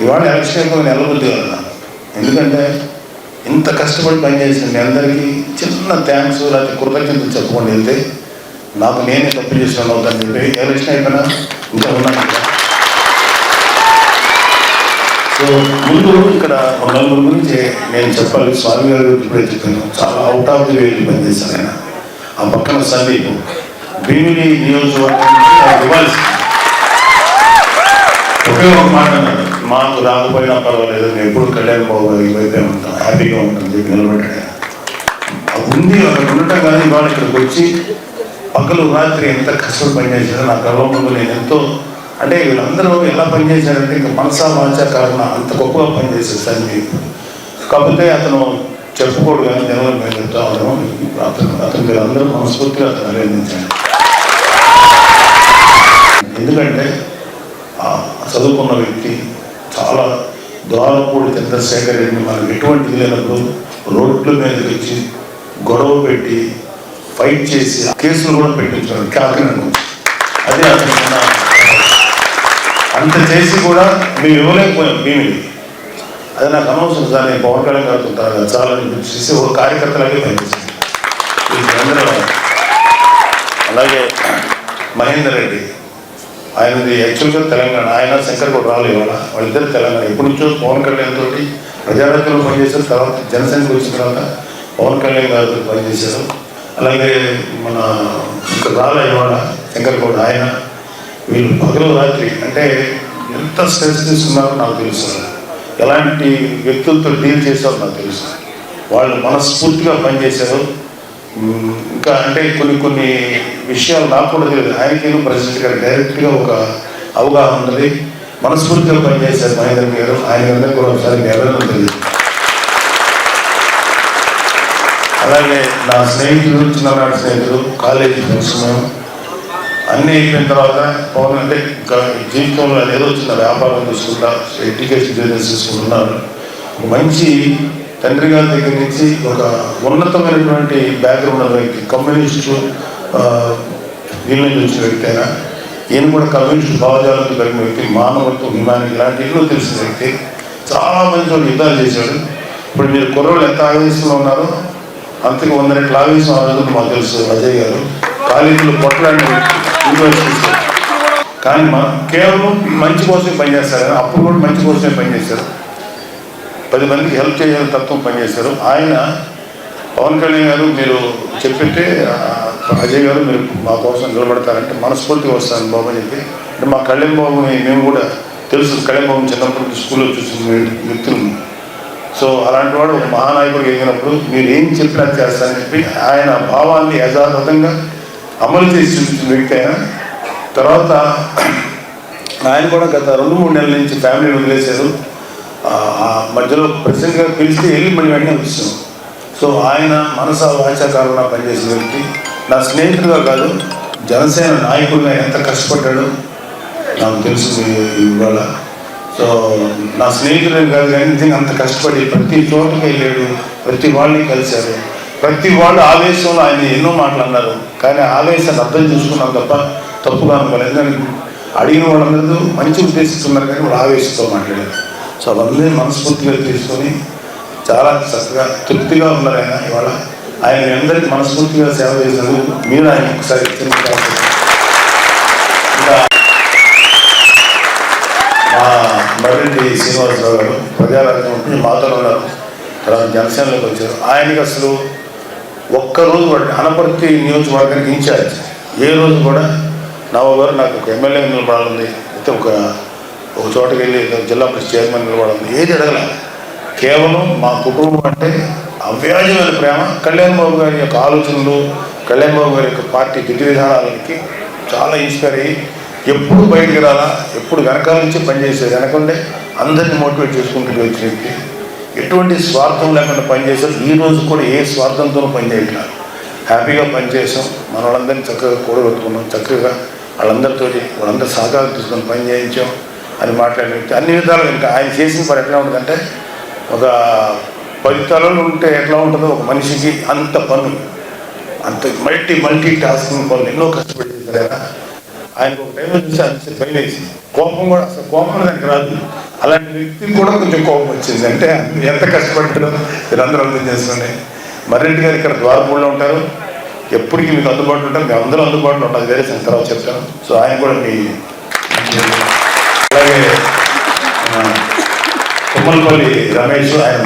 ఇవాళ ఎలక్షన్ ఎక్కువ నెలబుద్ధి కదా. ఎందుకంటే ఇంత కష్టపడి పనిచేసిన మీ అందరికీ చిన్న థ్యాంక్స్ లేకపోతే కృతజ్ఞతలు చెప్పుకొని వెళ్తే నాకు నేనే తప్పు చేసిన అవుతాను చెప్పి ఎలక్షన్ అయిపోయినా ఇంకా ఉన్నాను. సో ముందు ఇక్కడ నలుగురు గురించి నేను చెప్పాలి. స్వామి గారి గురించి ఇప్పుడే చెప్పాను. చాలా అవుట్ ఆఫ్ ది వే పనిచేశాను ఆయన. ఆ పక్కన సందీప్ భీమిలి నియోజకవర్గం ఇవ్వాల్సి ఒకే ఒక మాట అన్నాడు, మాకు రాకపోయినా పర్వాలేదు, మేము ఎప్పుడు కళ్యాణ్ బాబు గారికి వైపే ఉంటాం, హ్యాపీగా ఉంటాం చెప్పి నిలబెట్టాడు. ఉంది అక్కడ ఉండటం కానీ ఇవాళ ఇక్కడికి వచ్చి పగలు రాత్రి ఎంత కష్టపడి పనిచేశారో నా కళ్ళ ముందు నేను ఎంతో అంటే వీళ్ళందరూ ఎలా పనిచేశారంటే ఇంకా మనసా వాచా కారణ అంత గొప్పగా పనిచేశారు సందీప్. కాకపోతే అతను చెప్పుకోడు కానీ జనంలో మేము చెప్తా ఉన్నాము. అతను వీళ్ళందరూ మనస్ఫూర్తిగా అతను అభినందించాను. ఎందుకంటే చదువుకున్న వ్యక్తి చాలా ద్వారపూడి చంద్రశేఖర్ రెడ్డిని మనం ఎటువంటిది లేనప్పుడు రోడ్ల మీదకి వచ్చి గొడవ పెట్టి ఫైట్ చేసి కేసులు కూడా పెట్టించాడు కాకినాడ. అదే అతను అంత చేసి కూడా మేము ఇవ్వలేకపోయాం భీమిని. అది నాకు అనవసరం సార్, నేను పవన్ కళ్యాణ్ గారితో చాలా చేసి ఒక కార్యకర్తలాగే పనిచేసింది. అలాగే మహేందర్ రెడ్డి ఆయనది యాక్చువల్గా తెలంగాణ, ఆయన శంకర్ కూడా రాలేదు. వాళ్ళిద్దరు తెలంగాణ. ఎప్పటి నుంచో పవన్ కళ్యాణ్ తోటి ప్రజారాజ్యంలో పనిచేశారు. తర్వాత జనసేనకు వచ్చిన తర్వాత పవన్ కళ్యాణ్ గారితో పనిచేశారు. అలాగే మన ఇక్కడ రాలే ఇవాళ శంకర్ కూడా ఆయన. వీళ్ళు పగలు రాత్రి అంటే ఎంత స్ట్రెస్ తీసుకున్నారో నాకు తెలుసు, ఎలాంటి వ్యక్తులతో డీల్ చేశారో నాకు తెలుసు. వాళ్ళు మనస్ఫూర్తిగా పనిచేశారు. ఇంకా అంటే కొన్ని విషయాలు నాకు కూడా తెలియదు. ఆయనకేమో ప్రెసిడెంట్ గారు డైరెక్ట్గా ఒక అవగాహన ఉన్నది. మనస్ఫూర్తిగా పనిచేశారు మహేందర్ గారు. ఆయన అందరికీ కూడా ఒకసారి ఎవరైనా తెలియదు. అలాగే నా స్నేహితులు, చిన్ననాటి స్నేహితులు, కాలేజీ ఫ్రెండ్స్, మేము అన్నీ అయిపోయిన తర్వాత పవన్ అంటే ఇంకా జీవితంలో ఏదో చిన్న వ్యాపారం తీసుకుంటా, ఎడ్యుకేషన్ బిజినెస్ తీసుకుంటున్నారు. మంచి తండ్రి గారి దగ్గర నుంచి ఒక ఉన్నతమైనటువంటి బ్యాక్గ్రౌండ్ ఉన్న వ్యక్తి, కమ్యూనిస్టు వీళ్ళ నుంచి వచ్చిన వ్యక్తి అయినా ఈయన కూడా కమ్యూనిస్టు భావజాలంతో కలిగిన వ్యక్తి, మానవత్వం, విమానం ఇలాంటి ఎన్నో తెలిసిన వ్యక్తి. చాలా మంది వాళ్ళు యుద్ధాలు చేశాడు. ఇప్పుడు మీరు కుర్రోళ్ళు ఎంత ఆవేశంలో ఉన్నారో అంతకు 100 రెట్లు ఆవేశం ఆవేశం మాకు తెలుసు. అజయ్ గారు కాలేజీలో పొట్లాడిన వ్యక్తి, యూనివర్సిటీస్. కానీ మనం కేవలం మంచి కోసమే పనిచేస్తారు. అప్పుడు కూడా మంచి కోసమే పనిచేశారు. 10 మందికి హెల్ప్ చేయాలని తత్వం పనిచేశారు. ఆయన పవన్ కళ్యాణ్ గారు మీరు చెప్పితే అజయ్ గారు మీరు మా కోసం నిలబడతారంటే మనస్ఫూర్తిగా వస్తాను బాబు అని చెప్పి. అంటే మా కళ్యాణ్ బాబుని మేము కూడా తెలుసు, కళ్యాణ్ బాబుని చిన్నప్పుడు స్కూల్లో చూసిన వ్యక్తులు. సో అలాంటి వాడు ఒక మహానాయకుడికి ఎదిగినప్పుడు మీరు ఏం చెప్పినా చేస్తారని చెప్పి ఆయన భావాన్ని యథాతథంగా అమలు చేసి చూపించిన వ్యక్తి అయినా. తర్వాత ఆయన కూడా గత 2-3 నెలల నుంచి ఫ్యామిలీని వదిలేశారు. మధ్యలో ప్రెసిడెంట్గా పిలిస్తే వెళ్ళి మళ్ళీ వెంటనే వచ్చాం. సో ఆయన మనసా వాచాకారంగా పనిచేసిన వ్యక్తి. నా స్నేహితుడుగా కాదు, జనసేన నాయకుడిగా ఎంత కష్టపడ్డాడు నాకు తెలుసు ఇవాళ. సో నా స్నేహితుడే కాదు కానీ అంత కష్టపడి ప్రతి చోటుకి వెళ్ళాడు, ప్రతి వాళ్ళని కలిశారు. ప్రతి వాళ్ళు ఆవేశంలో ఆయన ఎన్నో మాటలు అన్నారు. కానీ ఆవేశాన్ని అర్థం చేసుకున్నాం తప్ప తప్పుగా అనుకోలేదు. ఎందుకంటే అడిగిన వాళ్ళందరూ మంచి ఉద్దేశిస్తున్నారు కానీ వాళ్ళు ఆవేశంతో మాట్లాడారు. సో అవన్నీ మనస్ఫూర్తిగా తీసుకొని చాలా చక్కగా తృప్తిగా ఉన్నారు ఆయన. ఇవాళ ఆయన అందరికీ మనస్ఫూర్తిగా సేవ చేసినందుకు మీరు ఆయన ఒకసారి ఇంకా మా మర్రెడ్డి శ్రీనివాసరావు గారు ప్రజారాజ్యం ఉంటుంది, మాతో ఉన్నారు. తర్వాత జనసేనలోకి వచ్చారు. ఆయనకి అసలు ఒక్కరోజు అనపర్తి నియోజకవర్గానికి ఇన్ఛార్జ్. ఏ రోజు కూడా నవ్వు గారు నాకు ఒక ఎమ్మెల్యే నిలబడాలి, అయితే ఒక చోటకి వెళ్ళి జిల్లా పరిషత్ చైర్మన్ నిలబడాలి, ఏది అడగల. కేవలం మా కుటుంబం అంటే అవ్యాజమైన ప్రేమ. కళ్యాణ్ బాబు గారి యొక్క ఆలోచనలు, కళ్యాణ్ బాబు గారి యొక్క పార్టీ విధి విధానాలకి చాలా ఇన్స్పైర్ అయ్యి ఎప్పుడు బయటికి రాలా, ఎప్పుడు వెనకాల నుంచి పనిచేసేది, వెనకంటే అందరినీ మోటివేట్ చేసుకుంటూ వచ్చిన వ్యక్తి. ఎటువంటి స్వార్థం లేకుండా పనిచేశారు. ఈ రోజు కూడా ఏ స్వార్థంతో పనిచేయట్లేదు, హ్యాపీగా పనిచేసాం. మన వాళ్ళందరినీ చక్కగా కూడబెట్టుకున్నాం, చక్కగా వాళ్ళందరూ సహకారం తీసుకొని పని చేయించాం అని మాట్లాడిన వ్యక్తి. అన్ని విధాలుగా ఇంకా ఆయన చేసిన పని ఎట్లా ఉంటుందంటే ఒక 10 తలలు ఉంటే ఎట్లా ఉంటుందో ఒక మనిషికి అంత పనులు, అంత మల్టీ టాస్కింగ్ పనులు ఎన్నో కష్టపడి చేశారు. ఆయనకు ఒక టైంలో చూసి అంతే భయం వేసి కోపం కూడా అసలు కోపం దానికి రాదు. అలాంటి వ్యక్తికి కూడా కొంచెం కోపం వచ్చింది. అంటే ఎంత కష్టపడ్డారో మీరందరూ అర్థం చేసుకోండి. మర్రెడ్డి గారు ఇక్కడ ద్వారపూడిలో ఉంటారు, ఎప్పటికీ మీకు అందుబాటులో ఉంటారు, మేము అందరూ అందుబాటులో ఉంటాం. వేరే సంగతి తర్వాత చెప్తాను. సో ఆయన కూడా మీ అలాగే తుమ్మలపల్లి రమేష్ ఆయన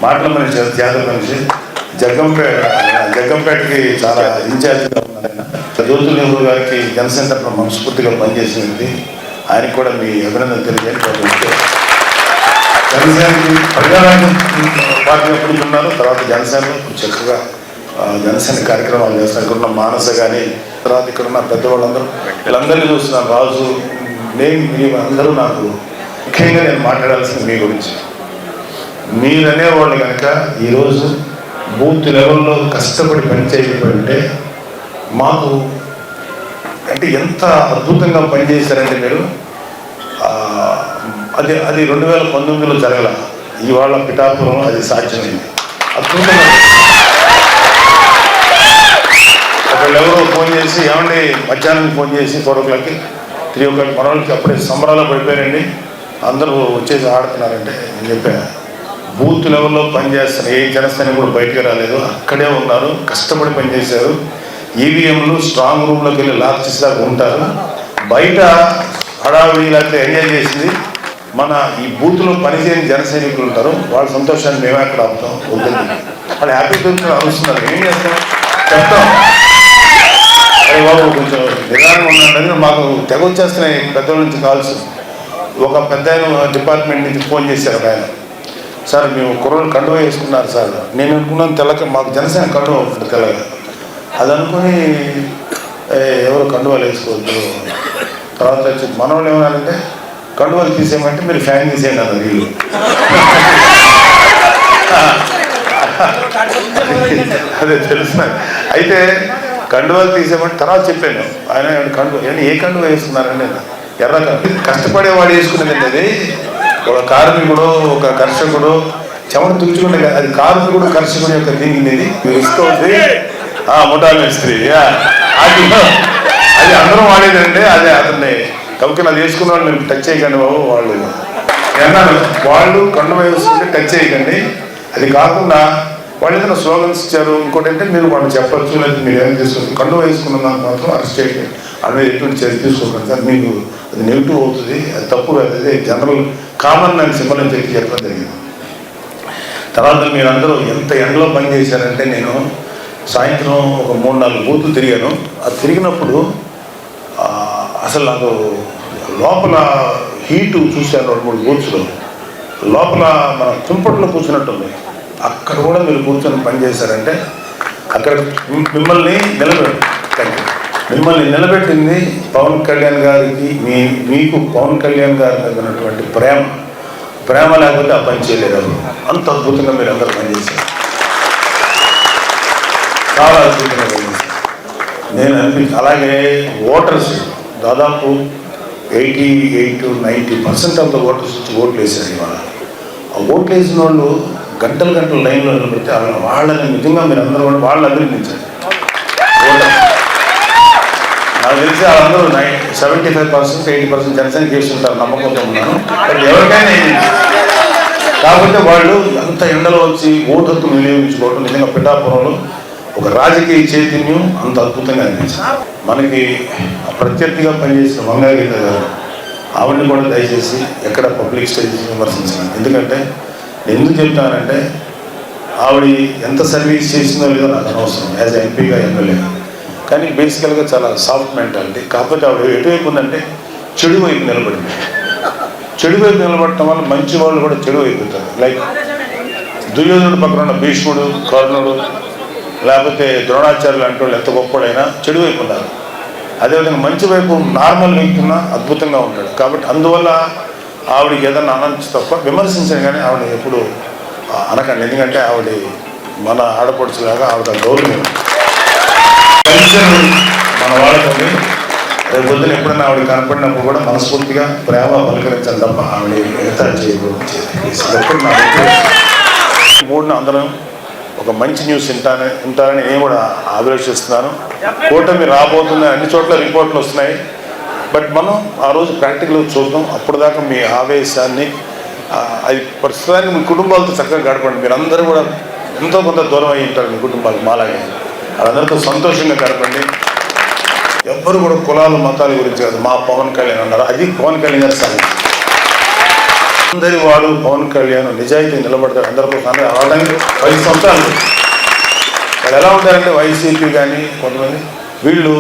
మాట్లాడమని జాతర మనిషి జగ్గంపేటకి చాలా ఇన్ఛార్జిగా ఉన్నారు ఆయన. జ్యోతుల నెహ్రూ గారికి జనసేన తరఫున మనస్ఫూర్తిగా పనిచేసినది. ఆయనకు కూడా మీ అభినందన తెలియజేయండి. జనసేనకి ప్రజారాజ్యం పార్టీ ఎప్పుడు ఉన్నారు, తర్వాత జనసేనలో చక్కగా జనసేన కార్యక్రమాలు చేస్తున్నారు. ఇక్కడ ఉన్న మానస కానీ, తర్వాత ఇక్కడ ఉన్న పెద్దవాళ్ళందరూ వీళ్ళందరినీ చూస్తున్నారు. రాజు నేను అందరూ నాకు ముఖ్యంగా నేను మాట్లాడాల్సింది మీ గురించి. మీరనేవాళ్ళు కనుక ఈరోజు బూత్ లెవెల్లో కష్టపడి పనిచేయకపోయింటే మాకు అంటే ఎంత అద్భుతంగా పనిచేశారంటే మీరు. అది 2019లో జరగల, ఇవాళ పిఠాపురం అది సాధ్యమైంది. అద్భుతంగా ఒకళ్ళెవరో ఫోన్ చేసి ఏమండి మధ్యాహ్నం ఫోన్ చేసి 4 o'clockకి 3 o'clock మన వాళ్ళకి అప్పుడే సంబరాల్లో పడిపోయారండి, అందరూ వచ్చేసి ఆడుతున్నారంటే నేను చెప్పాను బూత్ లెవెల్లో పనిచేస్తున్న ఏ జనసేన కూడా బయటకు రాలేదు, అక్కడే ఉన్నారు, కష్టపడి పనిచేశారు. ఈవీఎంలు స్ట్రాంగ్ రూమ్లోకి వెళ్ళి లాక్ చేసేదాకా ఉంటారు. బయట హడావిడి లేకపోతే ఎంజాయ్ చేసింది మన ఈ బూత్లో పనిచేయని జన సైనికులు ఉంటారు. వాళ్ళ సంతోషాన్ని మేమే అక్కడ ఆపుతాం. వద్దండి వాళ్ళు హ్యాపీ దొరుకుతున్నారు అరుస్తున్నారు, ఏం చేస్తాం చెప్తాం. అదే బాబు కొంచెం నిదానం ఉన్నాడని మాకు తెగ వచ్చేస్తున్నాయి పెద్దల నుంచి కాల్స్. ఒక పెద్ద డిపార్ట్మెంట్ నుంచి ఫోన్ చేశారు ఆయన, సార్ మేము కుర్రలు కండువ వేసుకున్నారు సార్. నేను అనుకున్నాను తెల్లక మాకు జనసేన కండువ ఉంటుంది తెల్లగా, అది అనుకుని ఎవరు కండువాలు వేసుకోవద్దు. తర్వాత వచ్చి మనవాళ్ళు ఏమన్నారంటే కండువాలు తీసేయమంటే మీరు ఫ్యాన్ తీసేయండి అన్నారు వీళ్ళు. అదే తెలుసు. అయితే కండువాలు తీసేయమంటే తర్వాత చెప్పాను ఆయన కండువ ఏ కండువ వేసుకున్నారండి, ఎర్ర కష్టపడేవాడు వేసుకునేదండి. అది ఒక కార్మికుడు ఒక కర్షకుడు చెమట తుడుచుకుంటే అది కార్మికుడు కర్షకుడు యొక్క దీనికి ఇస్తుంది ముఠా మేస్త్రి అది అందరం వాడేదండి. అదే అతన్ని కవికలు అది వేసుకున్న వాళ్ళు మీరు టచ్ చేయకండి బాబు, వాళ్ళు అన్నాను వాళ్ళు కండువ వేసుకుంటే టచ్ చేయకండి. అది కాకుండా వాళ్ళు ఏదైనా స్లోగన్స్ ఇచ్చారు, ఇంకోటి అంటే మీరు వాళ్ళు చెప్పచ్చు, లేదా మీరు ఏం తీసుకుంటారు. కండువ వేసుకున్న దానికి మాత్రం అరెస్ట్ చేయండి, అవి ఎటువంటి చర్య తీసుకోకండి సార్, మీకు అది నెగిటివ్ అవుతుంది, అది తప్పు కాదు, అదే జనరల్ కామన్ అని సింబల్ అని చెప్పడం జరిగింది. తర్వాత మీరందరూ ఎంత ఎండలో పనిచేశారంటే నేను సాయంత్రం ఒక 3-4 బూతులు తిరిగాను. అది తిరిగినప్పుడు అసలు నాకు లోపల హీటు చూశాను. 2-3 బూత్స్లో లోపల మన కుంపట్లో కూర్చున్నట్టుంది. అక్కడ కూడా మీరు కూర్చొని పనిచేశారంటే అక్కడ మిమ్మల్ని నిలబెట్టింది పవన్ కళ్యాణ్ గారికి, మీకు పవన్ కళ్యాణ్ గారి మీద ఉన్నటువంటి ప్రేమ లేకపోతే ఆ పని చేయలేదు. అంత అద్భుతంగా మీరు అందరూ పనిచేశారు, చాలా అద్భుతంగా పనిచేశారు. నేను అలాగే ఓటర్స్ దాదాపు 88-90% ఆఫ్ ద ఓటర్స్ వచ్చి ఓట్లు వేశారు. ఇవాళ ఆ ఓట్లు వేసిన వాళ్ళు గంటలు లైన్లో నిలబడితే వాళ్ళని నిజంగా మీరు అందరూ వాళ్ళు అభినందించారు. నాకు తెలిసి వాళ్ళందరూ 75%-80% జనసేన చేస్తుంటారు నమ్మకంతో ఉన్నాను. బట్ ఎవరికైనా కాకపోతే వాళ్ళు అంత ఎండలో వచ్చి ఓటు హక్కు వినియోగించుకోవడం నిజంగా పిఠాపురంలో ఒక రాజకీయ చైతన్యం అంత అద్భుతంగా అనిపించింది. మనకి ప్రత్యర్థిగా పనిచేసిన వంగాగీత గారు, ఆవిడని కూడా దయచేసి ఎక్కడ పబ్లిక్ స్టేజ్ విమర్శించాను. ఎందుకంటే నేను ఎందుకు చెప్తానంటే ఆవిడ ఎంత సర్వీస్ చేసిందో లేదో నాకు అనవసరం యాజ్ ఎంపీగా ఎమ్మెల్యేగా, కానీ బేసికల్గా చాలా సాఫ్ట్ మెంటాలిటీ. కాకపోతే ఆవిడ ఎటువైపు ఉందంటే చెడు వైపు నిలబడింది. చెడు వైపు నిలబడటం వల్ల మంచి వాళ్ళు కూడా చెడు అయిపోతారు. లైక్ దుర్యోధనుడు పక్కన ఉన్న భీష్ముడు, కర్ణుడు, లేకపోతే ద్రోణాచార్యులు అంటే వాళ్ళు ఎంత గొప్పడైనా చెడు వైపు ఉన్నారు. అదేవిధంగా మంచి వైపు నార్మల్ వ్యక్తి ఉన్నా అద్భుతంగా ఉంటాడు. కాబట్టి అందువల్ల ఆవిడకి ఏదన్నా అనొచ్చు తప్ప విమర్శించాను, కానీ ఆవిడ ఎప్పుడు అనకండి. ఎందుకంటే ఆవిడ మన ఆడపడుచులాగా ఆవిడ గౌరవం మన వాళ్ళతోని రేపు పొద్దున ఎప్పుడైనా ఆవిడ కనపడినప్పుడు కూడా మనస్ఫూర్తిగా ప్రేమ పలకరించాలి తప్ప ఆవిడ మిగతా చేయకూడదు. 3న అందరం ఒక మంచి న్యూస్ ఉంటారని నేను కూడా అభిలషిస్తున్నాను. కూటమి రాబోతున్న అన్ని చోట్ల రిపోర్ట్లు వస్తున్నాయి. బట్ మనం ఆ రోజు ప్రాక్టికల్గా చూద్దాం. అప్పుడు దాకా మీ ఆవేశాన్ని అది ప్రస్తుతానికి మీ కుటుంబాలతో చక్కగా గడపండి. మీరందరూ కూడా ఎంతో కొంత దూరం అయి ఉంటారు మీ కుటుంబాలకు మాలాగే. వాళ్ళందరితో సంతోషంగా గడపండి. ఎవ్వరు కూడా కులాలు మతాల గురించి కాదు. మా పవన్ కళ్యాణ్ అన్నారు, అది పవన్ కళ్యాణ్ గారి సాధ్యం. అందరి వాడు పవన్ కళ్యాణ్ నిజాయితీ నిలబడతారు. అందరికోసం అవడానికి 10 సంవత్సరాలు వాళ్ళు ఎలా ఉంటారంటే వైసీపీ కానీ కొంతమంది వీళ్ళు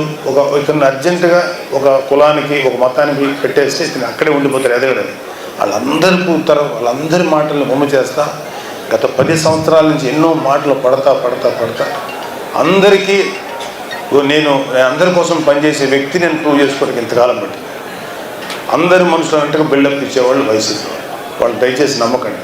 ఇతను అర్జెంటుగా ఒక కులానికి ఒక మతానికి పెట్టేస్తే ఇతను అక్కడే ఉండిపోతారు ఎదగడని. వాళ్ళందరి మాటలను బొమ్మ చేస్తా గత 10 సంవత్సరాల నుంచి ఎన్నో మాటలు పడతా అందరికీ నేను అందరి కోసం పనిచేసే వ్యక్తి నేను ప్రూవ్ చేసుకోవడానికి ఇంతకాలం బట్టి అందరి మనుషులు అన్నట్టుగా బిల్డప్ ఇచ్చేవాళ్ళు వైసీపీ వాళ్ళు దయచేసి నమ్మకండి.